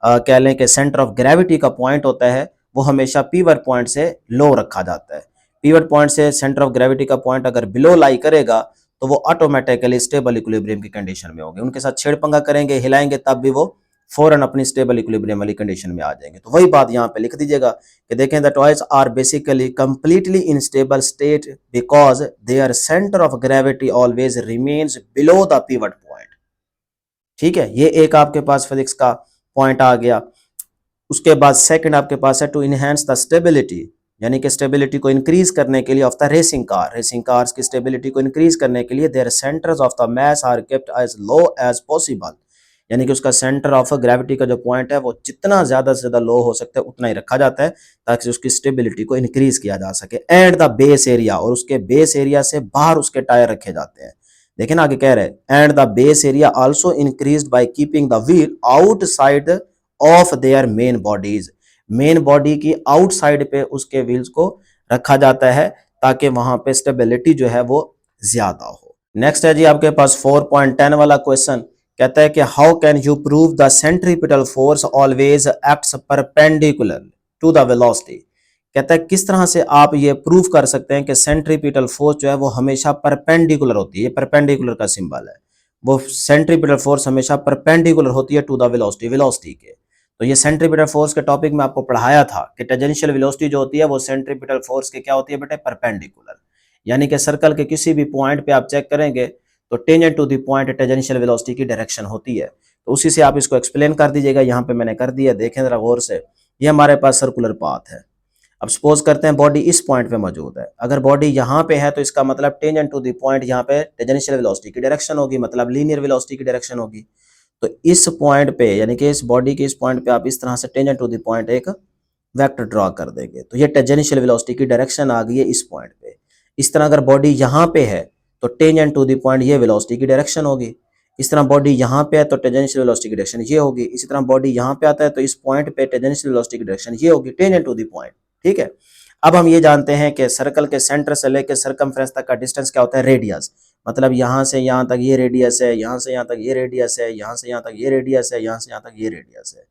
कह लें कि सेंटर ऑफ ग्रेविटी का पॉइंट होता है वो हमेशा पीवट पॉइंट से लो रखा जाता है। पीवट पॉइंट से सेंटर ऑफ ग्रेविटी का पॉइंट अगर बिलो लाई करेगा तो वो ऑटोमेटिकली स्टेबल इक्विलिब्रियम की कंडीशन में होंगे। उनके साथ छेड़पंगा करेंगे, हिलाएंगे, तब भी वो फौरन अपनी स्टेबल इक्विलिब्रियम वाली कंडीशन में आ जाएंगे। तो वही बात यहाँ पे लिख दीजिएगा कि देखें the toys are basically completely in stable state because their centre of gravity always remains below the pivot point. ठीक है, ये एक आपके पास फिजिक्स का पॉइंट आ गया। उसके बाद सेकंड आपके पास है टू इनहेंस द स्टेबिलिटी, यानी कि स्टेबिलिटी को इंक्रीज करने के लिए of the racing car, racing cars की स्टेबिलिटी को इंक्रीज करने के लिए their centres of the mass are kept as low as possible, यानी कि उसका सेंटर ऑफ ग्रेविटी का जो पॉइंट है वो जितना ज्यादा से ज्यादा लो हो सकता है उतना ही रखा जाता है ताकि उसकी स्टेबिलिटी को इंक्रीज किया जा सके। एंड द बेस एरिया, और उसके बेस एरिया से बाहर उसके टायर रखे जाते हैं। देखिए ना आगे कह रहे हैं and the base area also increased by keeping the wheel outside of their main bodies, main body की आउटसाइड पे उसके व्हील्स को रखा जाता है ताकि वहां पे स्टेबिलिटी जो है वो ज्यादा हो। नेक्स्ट है जी आपके पास 4.10 वाला क्वेश्चन, कहता है कि how can you prove the centripetal force always acts perpendicular to the velocity, कहता है किस तरह से आप ये प्रूव कर सकते हैं कि सेंट्रीपिटल फोर्स जो है वो हमेशा परपेंडिकुलर होती है, ये परपेंडिकुलर का सिंबल है, वो सेंट्रीपिटल फोर्स हमेशा परपेंडिकुलर होती है टू द वेलोसिटी, वेलोसिटी के। तो ये सेंट्रीपिटल फोर्स के टॉपिक में आपको पढ़ाया था कि टेंजेंशियल वेलोसिटी जो होती है वो सेंट्रीपिटल फोर्स के क्या होती है बेटे, परपेंडिकुलर, यानी कि सर्कल के किसी भी पॉइंट पे आप चेक करेंगे तो tangent to the point tangential velocity की डायरेक्शन होती है। तो उसी से आप इसको एक्सप्लेन कर दीजिएगा, यहाँ पे मैंने कर दिया, देखें जरा गौर से। ये हमारे पास सर्कुलर पाथ है। अब सपोज करते हैं बॉडी इस पॉइंट पे मौजूद है, अगर बॉडी यहाँ पे है तो इसका मतलब टेंजेंट टू द पॉइंट यहाँ पे टेंजेंशियल वेलोसिटी की डायरेक्शन होगी, मतलब लीनियर वेलोसिटी की डायरेक्शन होगी। तो इस पॉइंट पे यानी कि इस बॉडी के इस पॉइंट पे आप इस तरह से टेंजेंट टू द पॉइंट एक वेक्टर ड्रॉ कर देंगे, तो ये टेंजेंशियल वेलोसिटी की डायरेक्शन आ गई है इस पॉइंट पे। इस तरह अगर बॉडी यहाँ पे है तो टेंजेंट टू द पॉइंट ये वेलोसिटी की डायरेक्शन होगी। इस तरह बॉडी यहाँ पे है तो टेंजेंशियल वेलोसिटी की डायरेक्शन ये होगी। इसी तरह बॉडी यहाँ पे आता है तो इस पॉइंट पे टेंजेंशियल वेलोसिटी की डायरेक्शन ये होगी, टेंजेंट टू द पॉइंट। ठीक है, अब हम ये जानते हैं कि सर्कल के सेंटर से लेकर सर्कमफ्रेंस तक का डिस्टेंस क्या होता है, रेडियस, मतलब यहाँ से यहाँ तक ये रेडियस है, यहाँ से यहाँ तक ये रेडियस है, यहाँ से यहाँ तक ये रेडियस है, यहाँ से यहाँ तक ये रेडियस है।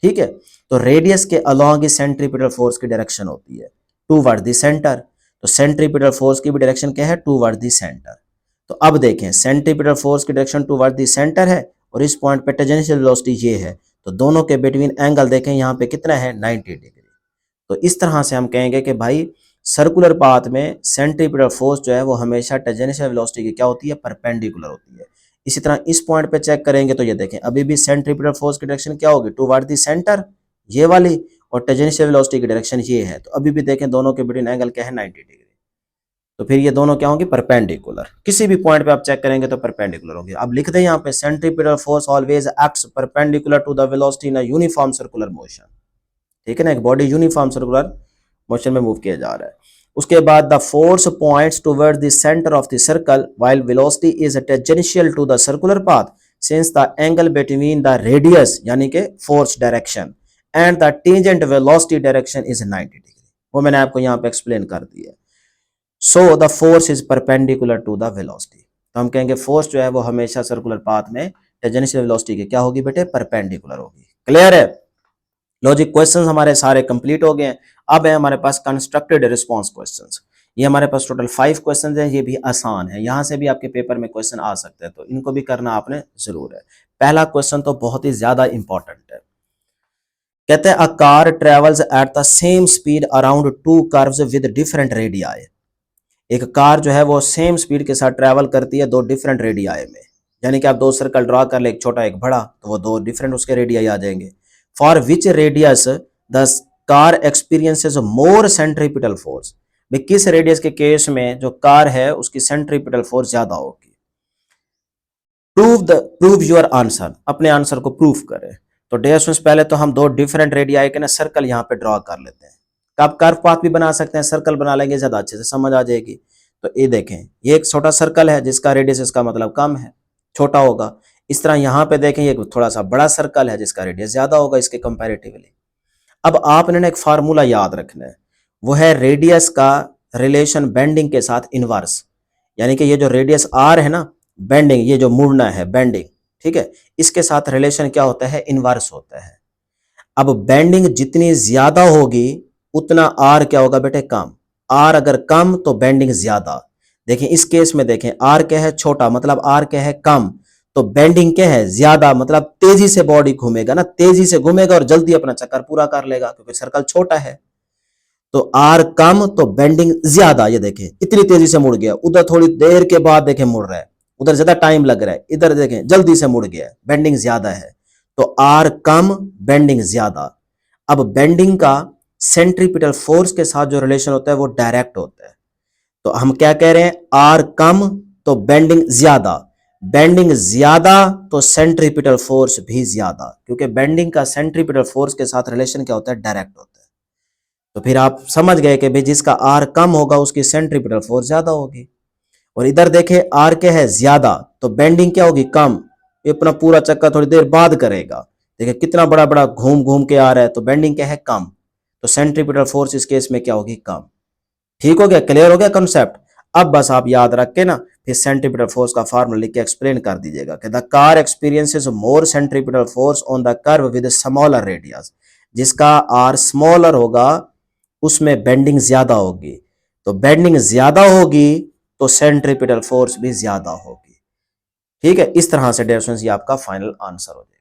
ठीक है, तो रेडियस के अलोंग ही सेंट्रीपिटल फोर्स की डायरेक्शन होती है टूवर्ड द सेंटर। तो सेंट्रीपिटल फोर्स की भी डायरेक्शन क्या है, टूवर्ड द सेंटर। तो अब देखें सेंट्रीपिटल फोर्स की डायरेक्शन टूवर्ड द सेंटर है और इस पॉइंट पे टेंजेंशियल वेलोसिटी ये है, तो दोनों के बिटवीन एंगल देखें यहाँ पे कितना है, 90 डिग्री। तो इस तरह से हम कहेंगे कि भाई सर्कुलर पाथ में सेंट्रीपिटल फोर्स जो है वो हमेशा टेंजेंशियल वेलोसिटी की क्या होती है, परपेंडिकुलर होती है। इसी तरह इस पॉइंट पे चेक करेंगे तो ये देखें अभी भी सेंट्रीपिटल फोर्स की डायरेक्शन क्या होगी, टुवर्ड द सेंटर ये वाली, और टेंजेंशियल वेलोसिटी की डायरेक्शन ये है। तो अभी भी देखें दोनों के बिटवीन एंगल क्या है, 90 डिग्री। तो फिर ये दोनों क्या होंगे, परपेंडिकुलर। किसी भी पॉइंट पे आप चेक करेंगे तो परपेंडिकुलर होंगे। अब लिख दें यहाँ पे centripetal force always acts perpendicular to the velocity in a uniform circular motion. ठीक है ना, एक बॉडी यूनिफॉर्म सर्कुलर मोशन में मूव किया जा रहा है। उसके बाद the force points toward the centre of the circle while velocity is tangential to the circular path since the angle between the radius यानी कि force direction and the tangent velocity direction is 90 degree. वो मैंने आपको यहाँ पे एक्सप्लेन कर दिया। So the force is perpendicular to the velocity. तो हम कहेंगे फोर्स जो है वो हमेशा सर्कुलर पाथ में टेंजेंशियल वेलोसिटी की क्या होगी बेटे, परपेंडिकुलर होगी। क्लियर है? लॉजिक क्वेश्चंस हमारे सारे कंप्लीट हो गए हैं। अब है हमारे पास कंस्ट्रक्टेड रिस्पांस क्वेश्चंस। ये हमारे पास टोटल 5 क्वेश्चंस हैं, ये भी आसान है, यहाँ से भी आपके पेपर में क्वेश्चन आ सकते हैं, तो इनको भी करना आपने जरूर है। पहला क्वेश्चन तो बहुत ही ज्यादा इंपॉर्टेंट है। कहते हैं a car travels at the same speed around 2 curves with different radii. एक कार जो है वो सेम स्पीड के साथ ट्रेवल करती है 2 डिफरेंट रेडियाई में, यानी कि आप 2 सर्कल ड्रॉ कर ले, एक छोटा एक बड़ा, तो वो 2 डिफरेंट उसके रेडियाई आ जाएंगे। For which radius the car experiences more centripetal force, भाई किस रेडियस के केस में जो कार है उसकी सेंट्रीपिटल फोर्स ज्यादा होगी। प्रूव योर आंसर, अपने आंसर को प्रूव करें। तो डियर स्टूडेंट्स पहले तो हम 2 डिफरेंट रेडियाई के ना सर्कल यहाँ पे ड्रॉ कर लेते हैं। आप कर्व पाथ भी बना सकते हैं, सर्कल बना लेंगे ज्यादा अच्छे से समझ आ जाएगी। तो ये देखें ये एक छोटा सर्कल है जिसका रेडियस इसका मतलब कम है, छोटा होगा। इस तरह यहाँ पे देखें ये थोड़ा सा बड़ा सर्कल है जिसका रेडियस ज्यादा होगा इसके कंपैरेटिवली। अब आपने ना एक फार्मूला याद रखना है, वो है रेडियस का रिलेशन बेंडिंग के साथ इनवर्स, यानी कि ये जो रेडियस आर है ना, बेंडिंग ये जो मुड़ना है बेंडिंग, ठीक है, इसके साथ रिलेशन क्या होता है, इनवर्स होता है। अब बेंडिंग जितनी ज्यादा होगी उतना आर क्या होगा बेटे, कम। आर अगर कम तो बेंडिंग ज्यादा। देखिए इस केस में देखें आर क्या है, छोटा, मतलब आर क्या है, कम, तो बेंडिंग क्या है, ज्यादा, मतलब तेजी से बॉडी घूमेगा ना, तेजी से घूमेगा और जल्दी अपना चक्कर पूरा कर लेगा क्योंकि सर्कल छोटा है। तो आर कम तो बेंडिंग ज्यादा। ये देखें इतनी तेजी से मुड़ गया, उधर थोड़ी देर के बाद देखें मुड़ रहा है, उधर ज्यादा टाइम लग रहा है, इधर देखें जल्दी से मुड़ गया, बेंडिंग ज्यादा है। तो आर कम बेंडिंग ज्यादा। अब बेंडिंग का सेंट्रीपिटल फोर्स के साथ जो रिलेशन होता है वो डायरेक्ट होता है। तो हम क्या कह रहे हैं, आर कम तो बेंडिंग ज्यादा तो सेंट्रीपिटल फोर्स भी ज्यादा, क्योंकि बेंडिंग का सेंट्रीपिटल फोर्स के साथ रिलेशन क्या होता है, डायरेक्ट होता है। तो फिर आप समझ गए कि भाई जिसका आर कम होगा उसकी सेंट्रीपिटल फोर्स ज्यादा होगी। और इधर देखें आर क्या है, ज्यादा, तो बेंडिंग क्या होगी, कम। ये अपना पूरा चक्कर थोड़ी देर बाद करेगा। देखिए कितना बड़ा बड़ा घूम घूम के आ रहा है, तो बेंडिंग क्या है, कम। तो सेंट्रीपिटल फोर्स इस केस में क्या होगी, कम। ठीक हो गया, क्लियर हो गया कॉन्सेप्ट। अब बस आप याद रख के ना फिर सेंट्रीपिटल फोर्स का फार्मूला लिख के एक्सप्लेन कर दीजिएगा कि the car experiences more centripetal force on the curve with smaller radius. जिसका आर स्मॉलर होगा उसमें बेंडिंग ज्यादा होगी, तो बेंडिंग ज्यादा होगी तो सेंट्रीपिटल फोर्स भी ज्यादा होगी। ठीक है, इस तरह से डियर स्टूडेंट्स ये आपका फाइनल आंसर हो जाएगा।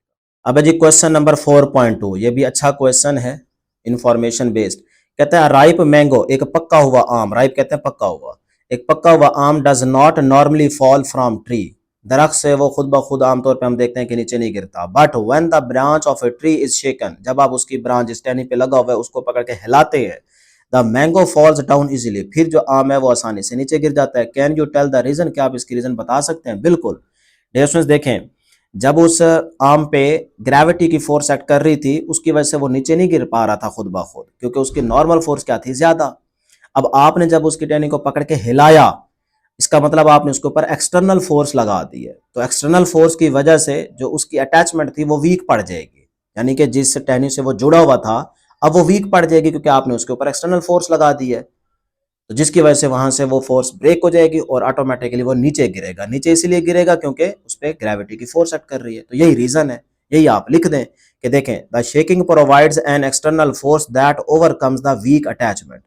अब जी क्वेश्चन नंबर 4.2, ये भी अच्छा क्वेश्चन है, इंफॉर्मेशन बेस्ड। कहता है राइप मैंगो, एक पक्का हुआ आम, राइप कहते हैं पक्का हुआ, एक पक्का हुआ आम does not normally fall from tree. दरख्त से वो खुद ब खुद आमतौर पे हम देखते हैं कि नीचे नहीं गिरता। But when the branch of a tree is shaken, जब आप उसकी ब्रांच जिस टहनी पे लगा हुआ है उसको पकड़ के हिलाते हैं, the mango falls down easily, फिर जो आम है वो आसानी से नीचे गिर जाता है। Can you tell the reason, क्या आप इसकी रीजन बता सकते हैं? बिल्कुल। डियर स्टूडेंट्स देखें, जब उस आम पे ग्रेविटी की फोर्स एक्ट कर रही थी उसकी वजह से वो नीचे नहीं गिर पा रहा था खुद ब खुद, क्योंकि उसकी नॉर्मल फोर्स क्या थी, ज्यादा। अब आपने जब उसकी टहनी को पकड़ के हिलाया, इसका मतलब आपने उसके ऊपर एक्सटर्नल फोर्स लगा दी है। तो एक्सटर्नल फोर्स की वजह से जो उसकी अटैचमेंट थी वो वीक पड़ जाएगी, यानी कि जिस टहनी से वो जुड़ा हुआ था अब वो वीक पड़ जाएगी, क्योंकि आपने उसके ऊपर एक्सटर्नल फोर्स लगा दी है। तो जिसकी वजह से वहां से वो फोर्स ब्रेक हो जाएगी और ऑटोमेटिकली वो नीचे गिरेगा। नीचे इसलिए गिरेगा क्योंकि उस पर ग्रेविटी की फोर्स एक्ट कर रही है। तो यही रीजन है, यही आप लिख दें कि देखें the shaking provides an external force that overcomes the weak attachment,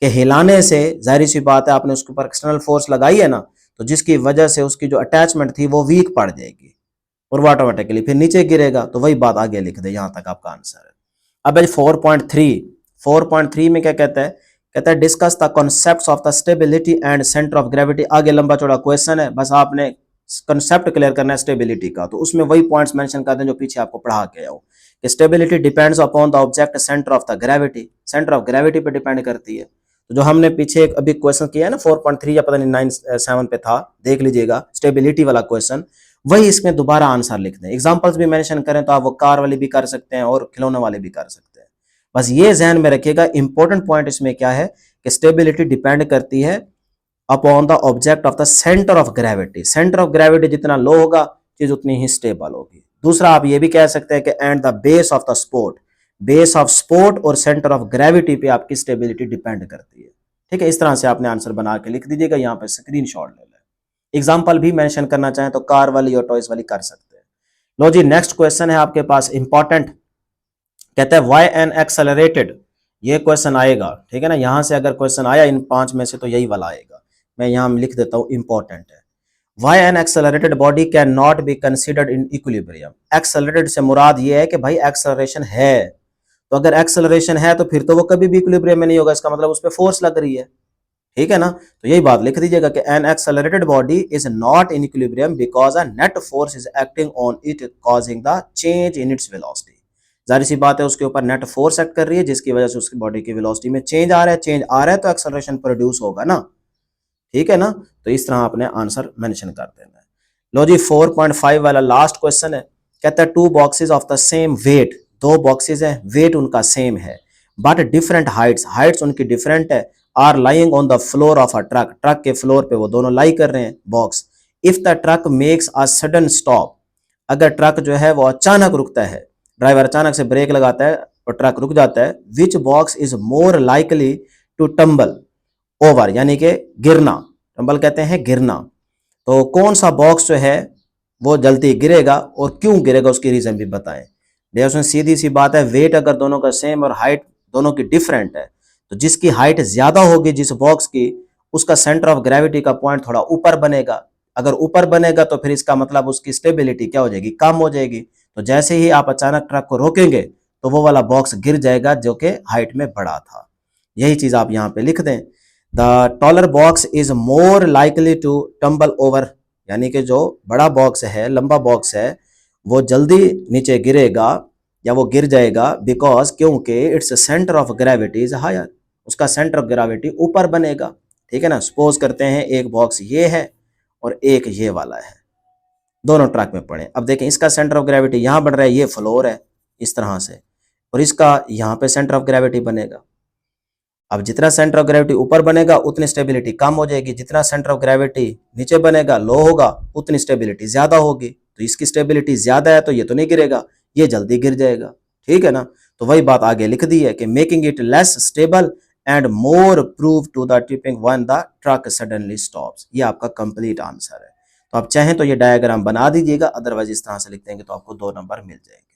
कि हिलाने से जाहिर सी बात है आपने उसके ऊपर एक्सटर्नल फोर्स लगाई है ना, तो जिसकी वजह से उसकी जो अटैचमेंट थी वो वीक पड़ जाएगी और वो ऑटोमेटिकली फिर नीचे गिरेगा। तो वही बात आगे लिख दे, यहां तक आपका आंसर है। अब 4.3 में क्या कहता है, कहता है discuss the concepts of the stability and centre of gravity. आगे लंबा चौड़ा क्वेश्चन है, बस आपने कंसेप्ट क्लियर करना है स्टेबिलिटी का। तो उसमें वही पॉइंट्स मेंशन कर दें जो पीछे आपको पढ़ा के आओ कि stability depends upon the object centre of the gravity, centre of gravity पे डिपेंड करती है। तो जो हमने पीछे एक अभी क्वेश्चन किया है ना 4.3 या पता नहीं 9.7 पे था, देख लीजिएगा स्टेबिलिटी वाला क्वेश्चन, वही इसमें दोबारा आंसर लिख दें। एग्जांपल्स भी मेंशन करें तो आप वो कार वाली भी कर सकते हैं और खिलौने वाले भी कर सकते हैं। बस ये ध्यान में रखिएगा, इंपॉर्टेंट पॉइंट इसमें क्या है कि स्टेबिलिटी डिपेंड करती है upon the object of the centre of gravity. Centre of gravity जितना लो होगा चीज उतनी ही स्टेबल होगी। दूसरा आप ये भी कह सकते हैं कि and the base of the sport, base of sport और सेंटर ऑफ ग्रेविटी पे आपकी स्टेबिलिटी डिपेंड करती है। ठीक है, इस तरह से आपने आंसर बना के लिख दीजिएगा, यहाँ पे स्क्रीनशॉट ले लें। एग्जांपल भी मेंशन करना चाहें तो कार वाली और टॉयज वाली कर सकते हैं। लो जी, नेक्स्ट क्वेश्चन है आपके पास इंपॉर्टेंट, कहता है वाई एन एक्सेलरेटेड, ये क्वेश्चन आएगा। ठीक है ना, यहां से अगर क्वेश्चन आया इन 5 में से तो यही वाला आएगा। मैं यहां लिख देता हूं, इंपॉर्टेंट है। Why an accelerated body can not be considered in equilibrium. Accelerated से मुराद ये है कि भाई एक्सेलरेशन है, तो अगर एक्सेलरेशन है तो फिर तो वो कभी भी इक्विलिब्रियम में नहीं होगा, इसका मतलब उस पर फोर्स लग रही है। ठीक है ना, तो यही बात लिख दीजिएगा कि N accelerated body is not in equilibrium because a net force is acting on it causing the change in its velocity. जाहिर सी बात है उसके ऊपर नेट फोर्स एक्ट कर रही है जिसकी वजह से उसकी बॉडी की वेलोसिटी में चेंज आ रहा है, चेंज आ रहा है तो एक्सेलरेशन प्रोड्यूस होगा ना। ठीक है ना, तो इस तरह आपने आंसर मेंशन कर देना है। लो जी, 4.5 वाला लास्ट क्वेश्चन है, कहता है two boxes of the same weight, दो बॉक्सेस हैं, वेट उनका सेम है बट डिफरेंट हाइट्स, हाइट्स उनकी डिफरेंट है, are lying on the floor of a truck, truck के फ्लोर पे वो दोनों लाई कर रहे हैं box. If the truck makes a sudden stop, अगर ट्रक जो है वो अचानक रुकता है, ड्राइवर अचानक से ब्रेक लगाता है और ट्रक रुक जाता है, which box is more likely to tumble over, यानी कि गिरना, टम्बल कहते हैं गिरना, तो कौन सा बॉक्स जो है वो जल्दी गिरेगा और क्यों गिरेगा उसकी रीजन भी बताएं। देखिए उसमें सीधी सी बात है, वेट अगर दोनों का सेम और हाइट दोनों की डिफरेंट है तो जिसकी हाइट ज्यादा होगी जिस बॉक्स की, उसका सेंटर ऑफ ग्रेविटी का पॉइंट थोड़ा ऊपर बनेगा। अगर ऊपर बनेगा तो फिर इसका मतलब उसकी स्टेबिलिटी क्या हो जाएगी, कम हो जाएगी। तो जैसे ही आप अचानक ट्रक को रोकेंगे तो वो वाला बॉक्स गिर जाएगा जो कि हाइट में बड़ा था। यही चीज आप यहाँ पे लिख दें, the taller box is more likely to tumble over, यानी कि जो बड़ा बॉक्स है, लंबा बॉक्स है, वो जल्दी नीचे गिरेगा या वो गिर जाएगा बिकॉज क्योंकि its center of gravity is higher, उसका सेंटर ऑफ ग्रेविटी ऊपर बनेगा। ठीक है ना। सपोज करते हैं एक बॉक्स ये है और एक ये वाला है, दोनों ट्रैक में पड़े। अब देखें इसका सेंटर ऑफ ग्रेविटी यहाँ बढ़ रहा है, ये फ्लोर है इस तरह से, और इसका यहाँ पे सेंटर ऑफ ग्रेविटी बनेगा। अब जितना सेंटर ऑफ ग्रेविटी ऊपर बनेगा उतनी स्टेबिलिटी कम हो जाएगी, जितना सेंटर ऑफ ग्रेविटी नीचे बनेगा लो होगा उतनी स्टेबिलिटी ज्यादा होगी। तो इसकी स्टेबिलिटी ज्यादा है तो ये तो नहीं गिरेगा, ये जल्दी गिर जाएगा। ठीक है ना। तो वही बात आगे लिख दी है कि making it less stable and more prone to the tipping when the truck suddenly stops. ये आपका कंप्लीट आंसर है। तो आप चाहें तो ये डायग्राम बना दीजिएगा, अदरवाइज इस तरह से लिख देंगे तो आपको 2 नंबर मिल जाएंगे।